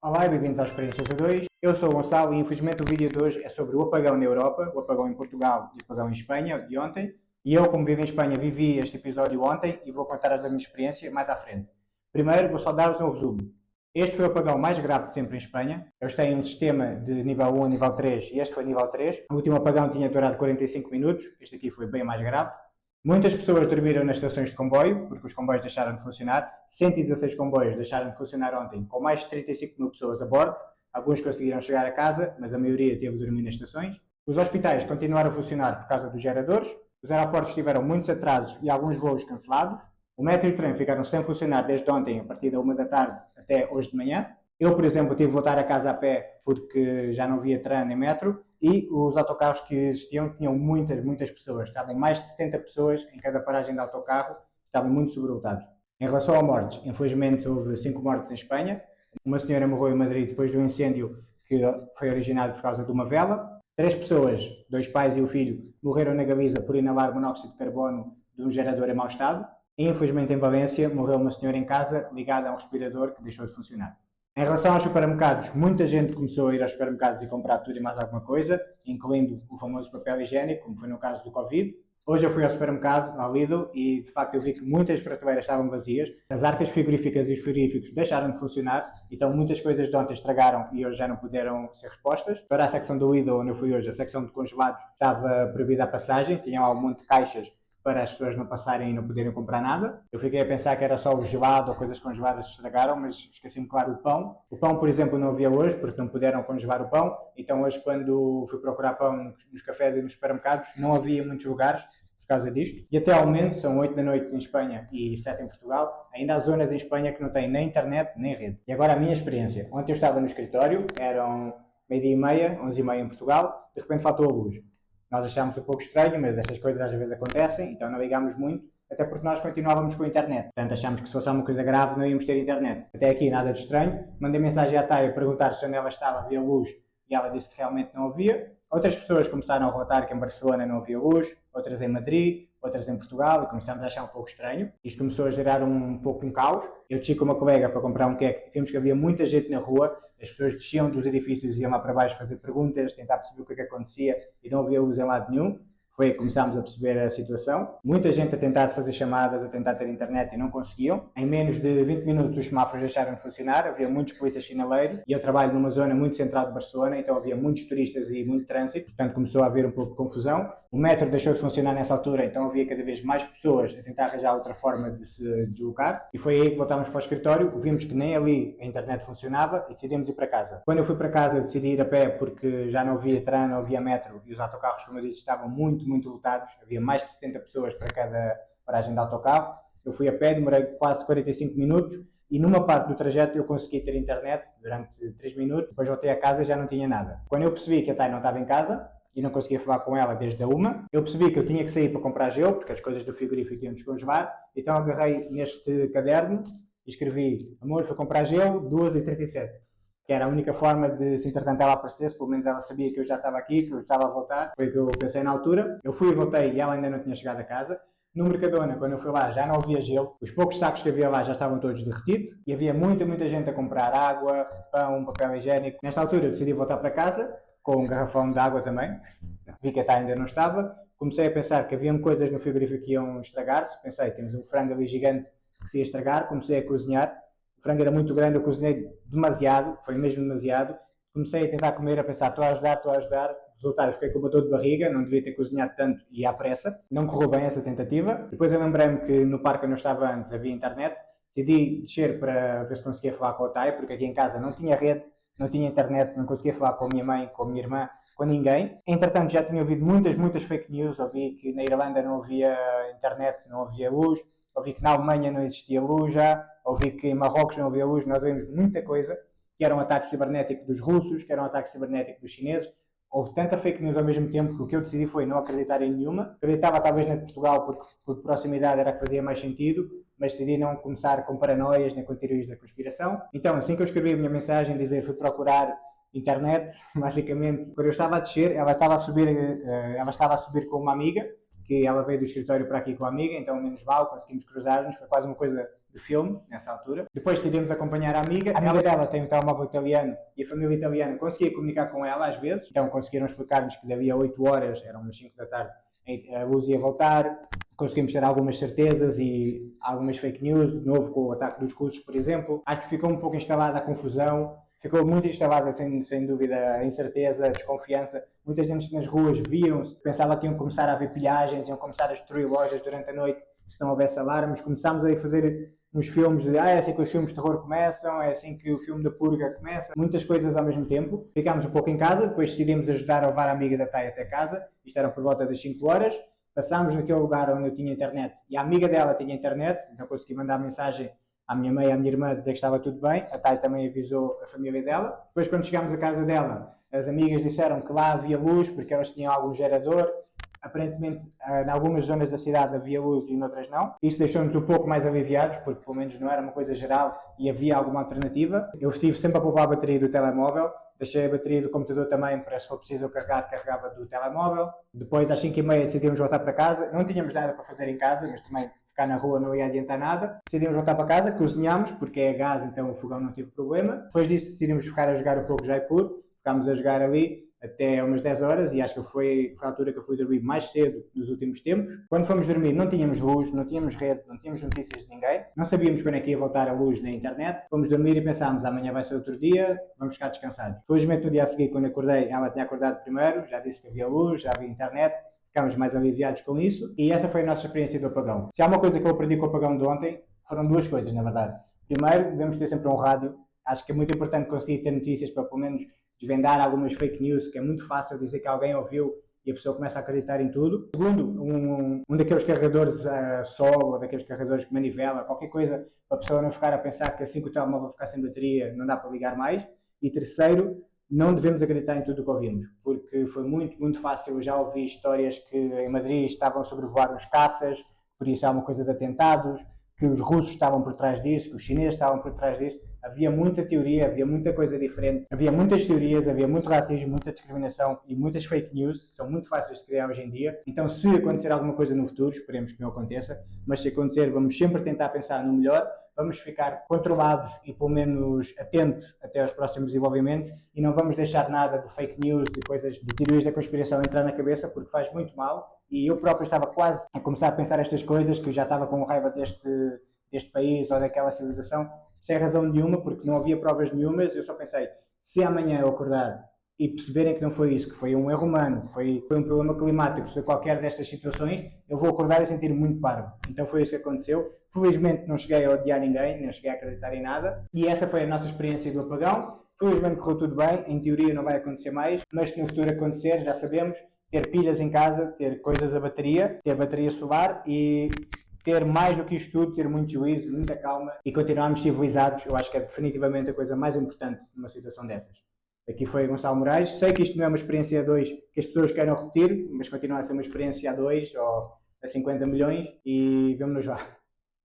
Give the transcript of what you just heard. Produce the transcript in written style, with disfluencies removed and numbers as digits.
Olá e bem-vindos ao Experiências A2. Eu sou o Gonçalo e infelizmente o vídeo de hoje é sobre o apagão na Europa, o apagão em Portugal e o apagão em Espanha, de ontem. E eu, como vivo em Espanha, vivi este episódio ontem e vou contar-vos a minha experiência mais à frente. Primeiro, vou só dar-vos um resumo. Este foi o apagão mais grave de sempre em Espanha. Eles têm um sistema de nível 1 a nível 3 e este foi nível 3. O último apagão tinha durado 45 minutos, este aqui foi bem mais grave. Muitas pessoas dormiram nas estações de comboio, porque os comboios deixaram de funcionar. 116 comboios deixaram de funcionar ontem, com mais de 35 mil pessoas a bordo. Alguns conseguiram chegar a casa, mas a maioria teve de dormir nas estações. Os hospitais continuaram a funcionar por causa dos geradores. Os aeroportos tiveram muitos atrasos e alguns voos cancelados. O metro e o trem ficaram sem funcionar desde ontem, a partir da 1 da tarde até hoje de manhã. Eu, por exemplo, tive de voltar a casa a pé porque já não via trem nem metro e os autocarros que existiam tinham muitas pessoas. Estavam mais de 70 pessoas em cada paragem de autocarro, estavam muito sobrelotados. Em relação a mortes, infelizmente houve 5 mortes em Espanha. Uma senhora morreu em Madrid depois do incêndio que foi originado por causa de uma vela. 3 pessoas, 2 pais e o filho, morreram na Galiza por inalar monóxido de carbono de um gerador em mau estado. E, infelizmente, em Valência, morreu uma senhora em casa ligada a um respirador que deixou de funcionar. Em relação aos supermercados, muita gente começou a ir aos supermercados e comprar tudo e mais alguma coisa, incluindo o famoso papel higiênico, como foi no caso do Covid. Hoje eu fui ao supermercado, ao Lidl, e de facto eu vi que muitas prateleiras estavam vazias. As arcas frigoríficas e os frigoríficos deixaram de funcionar, então muitas coisas de ontem estragaram e hoje já não puderam ser repostas. Para a secção do Lidl, onde eu fui hoje, a secção de congelados estava proibida a passagem, tinham lá um monte de caixas para as pessoas não passarem e não poderem comprar nada. Eu fiquei a pensar que era só o gelado ou coisas congeladas que estragaram, mas esqueci-me, claro, o pão. O pão, por exemplo, não havia hoje, porque não puderam congelar o pão. Então hoje, quando fui procurar pão nos cafés e nos supermercados, não havia muitos lugares por causa disto. E até ao momento, são 8 da noite em Espanha e 7 em Portugal, ainda há zonas em Espanha que não têm nem internet nem rede. E agora a minha experiência. Ontem eu estava no escritório, eram 12h30, 11h30 em Portugal, de repente faltou a luz. Nós achámos um pouco estranho, mas estas coisas às vezes acontecem, então não ligámos muito, até porque nós continuávamos com a internet. Portanto, achámos que se fosse alguma coisa grave não íamos ter internet. Até aqui nada de estranho. Mandei mensagem à Thay a perguntar se onde ela estava havia luz e ela disse que realmente não havia. Outras pessoas começaram a relatar que em Barcelona não havia luz, outras em Madrid, outras em Portugal, e começámos a achar um pouco estranho. Isto começou a gerar um pouco um caos. Eu desci com uma colega para comprar um queque, vimos que havia muita gente na rua, as pessoas desciam dos edifícios e iam lá para baixo fazer perguntas, tentar perceber o que acontecia e não havia luz em lado nenhum. Foi aí que começámos a perceber a situação. Muita gente a tentar fazer chamadas, a tentar ter internet e não conseguiam. Em menos de 20 minutos os semáforos deixaram de funcionar, havia muitos polícias sinaleiros e eu trabalho numa zona muito central de Barcelona, então havia muitos turistas e muito trânsito, portanto começou a haver um pouco de confusão. O metro deixou de funcionar nessa altura, então havia cada vez mais pessoas a tentar arranjar outra forma de se deslocar e foi aí que voltámos para o escritório, vimos que nem ali a internet funcionava e decidimos ir para casa. Quando eu fui para casa decidi ir a pé porque já não havia trem, não havia metro e os autocarros, como eu disse, estavam muito lotados, havia mais de 70 pessoas para cada paragem de autocarro. Eu fui a pé, demorei quase 45 minutos e numa parte do trajeto eu consegui ter internet durante 3 minutos, depois voltei a casa e já não tinha nada. Quando eu percebi que a Thay não estava em casa e não conseguia falar com ela desde a 1, eu percebi que eu tinha que sair para comprar gelo, porque as coisas do frigorífico iam descongelar, então agarrei neste caderno e escrevi: amor, foi comprar gelo, 2h37. Que era a única forma de, se entretanto ela aparecesse, pelo menos ela sabia que eu já estava aqui, que eu estava a voltar. Foi o que eu pensei na altura. Eu fui e voltei e ela ainda não tinha chegado a casa. No Mercadona, quando eu fui lá, já não havia gelo. Os poucos sacos que havia lá já estavam todos derretidos. E havia muita gente a comprar água, pão, papel higiênico. Nesta altura eu decidi voltar para casa, com um garrafão de água também. Vi que a Thay ainda não estava. Comecei a pensar que haviam coisas no frigorífico que iam estragar-se. Pensei, temos um frango ali gigante que se ia estragar. Comecei a cozinhar. O frango era muito grande, eu cozinhei demasiado, foi mesmo demasiado. Comecei a tentar comer, a pensar, estou a ajudar. Resultado, fiquei com uma dor de barriga, não devia ter cozinhado tanto e à pressa. Não correu bem essa tentativa. Depois eu lembrei-me que no parque onde eu estava antes havia internet. Decidi descer para ver se conseguia falar com a Thay, porque aqui em casa não tinha rede, não tinha internet, não conseguia falar com a minha mãe, com a minha irmã, com ninguém. Entretanto, já tinha ouvido muitas fake news. Ouvi que na Irlanda não havia internet, não havia luz. Ouvi que na Alemanha não existia luz já. Ouvi que em Marrocos não havia luz. Nós ouvimos muita coisa, que era um ataque cibernético dos russos, que era um ataque cibernético dos chineses. Houve tanta fake news ao mesmo tempo que o que eu decidi foi não acreditar em nenhuma. Acreditava talvez na de Portugal porque por proximidade era que fazia mais sentido, mas decidi não começar com paranoias nem com teorias da conspiração. Então, assim que eu escrevi a minha mensagem, dizer fui procurar internet, basicamente, quando eu estava a descer, ela estava a subir com uma amiga, que ela veio do escritório para aqui com a amiga, então menos mal, conseguimos cruzar-nos, foi quase uma coisa de filme, nessa altura. Depois decidimos acompanhar a amiga dela tem um telemóvel italiano e a família italiana conseguia comunicar com ela às vezes, então conseguiram explicar-nos que dali a 8 horas, eram umas 5 da tarde, a luz ia voltar, conseguimos ter algumas certezas e algumas fake news, de novo com o ataque dos russos, por exemplo. Acho que ficou um pouco instalada a confusão, ficou muito instalada, sem dúvida, a incerteza, a desconfiança. Muita gente nas ruas viam-se, pensava que iam começar a haver pilhagens, iam começar a destruir lojas durante a noite se não houvesse alarmes. Começámos a fazer uns filmes de é assim que os filmes de terror começam, é assim que o filme da purga começa, muitas coisas ao mesmo tempo. Ficámos um pouco em casa, depois decidimos ajudar a levar a amiga da Thay até casa, isto era por volta das 5 horas. Passámos naquele lugar onde eu tinha internet e a amiga dela tinha internet, então consegui mandar mensagem à minha mãe e à minha irmã dizer que estava tudo bem. A Thay também avisou a família dela. Depois, quando chegámos à casa dela, as amigas disseram que lá havia luz porque elas tinham algum gerador. Aparentemente, em algumas zonas da cidade havia luz e noutras não. Isso deixou-nos um pouco mais aliviados, porque pelo menos não era uma coisa geral e havia alguma alternativa. Eu estive sempre a poupar a bateria do telemóvel, deixei a bateria do computador também para se for preciso eu carregava do telemóvel. Depois, às 5h30, decidimos voltar para casa. Não tínhamos nada para fazer em casa, mas também ficar na rua não ia adiantar nada. Decidimos voltar para casa, cozinhámos, porque é gás, então o fogão não teve problema. Depois disso, decidimos ficar a jogar um pouco Jaipur. Ficámos a jogar ali até umas 10 horas e acho que foi a altura que eu fui dormir mais cedo nos últimos tempos. Quando fomos dormir não tínhamos luz, não tínhamos rede, não tínhamos notícias de ninguém, não sabíamos quando é que ia voltar a luz na internet. Fomos dormir e pensámos, amanhã vai ser outro dia, vamos ficar descansados. Felizmente no dia a seguir, quando acordei, ela tinha acordado primeiro, já disse que havia luz, já havia internet, ficámos mais aliviados com isso e essa foi a nossa experiência do apagão. Se há uma coisa que eu aprendi com o apagão de ontem, foram duas coisas na verdade. Primeiro, devemos ter sempre um rádio, acho que é muito importante conseguir ter notícias para pelo menos desvendar algumas fake news, que é muito fácil dizer que alguém ouviu e a pessoa começa a acreditar em tudo. Segundo, um daqueles carregadores a sol ou daqueles carregadores que manivela, qualquer coisa, para a pessoa não ficar a pensar que assim que o telemóvel ficar sem bateria não dá para ligar mais. E terceiro, não devemos acreditar em tudo o que ouvimos, porque foi muito, muito fácil. Eu já ouvi histórias que em Madrid estavam a sobrevoar uns caças, por isso há uma coisa de atentados, que os russos estavam por trás disso, que os chineses estavam por trás disso. Havia muita teoria, havia muita coisa diferente, havia muitas teorias, havia muito racismo, muita discriminação e muitas fake news, que são muito fáceis de criar hoje em dia. Então, se acontecer alguma coisa no futuro, esperemos que não aconteça, mas se acontecer, vamos sempre tentar pensar no melhor, vamos ficar controlados e pelo menos atentos até aos próximos desenvolvimentos e não vamos deixar nada de fake news, de coisas, de teorias da conspiração entrar na cabeça, porque faz muito mal. E eu próprio estava quase a começar a pensar estas coisas, que eu já estava com raiva deste país ou daquela civilização, sem razão nenhuma, porque não havia provas nenhumas. Eu só pensei, se amanhã eu acordar e perceberem que não foi isso, que foi um erro humano, que foi um problema climático, se qualquer destas situações, eu vou acordar e sentir muito parvo. Então foi isso que aconteceu. Felizmente não cheguei a odiar ninguém, não cheguei a acreditar em nada. E essa foi a nossa experiência do apagão. Felizmente correu tudo bem, em teoria não vai acontecer mais, mas se no futuro acontecer, já sabemos, ter pilhas em casa, ter coisas a bateria, ter bateria solar e ter mais do que isto tudo, ter muito juízo, muita calma e continuarmos civilizados. Eu acho que é definitivamente a coisa mais importante numa situação dessas. Aqui foi Gonçalo Moraes. Sei que isto não é uma experiência a 2 que as pessoas queiram repetir, mas continua a ser uma experiência a 2 ou a 50 milhões e vemo-nos lá.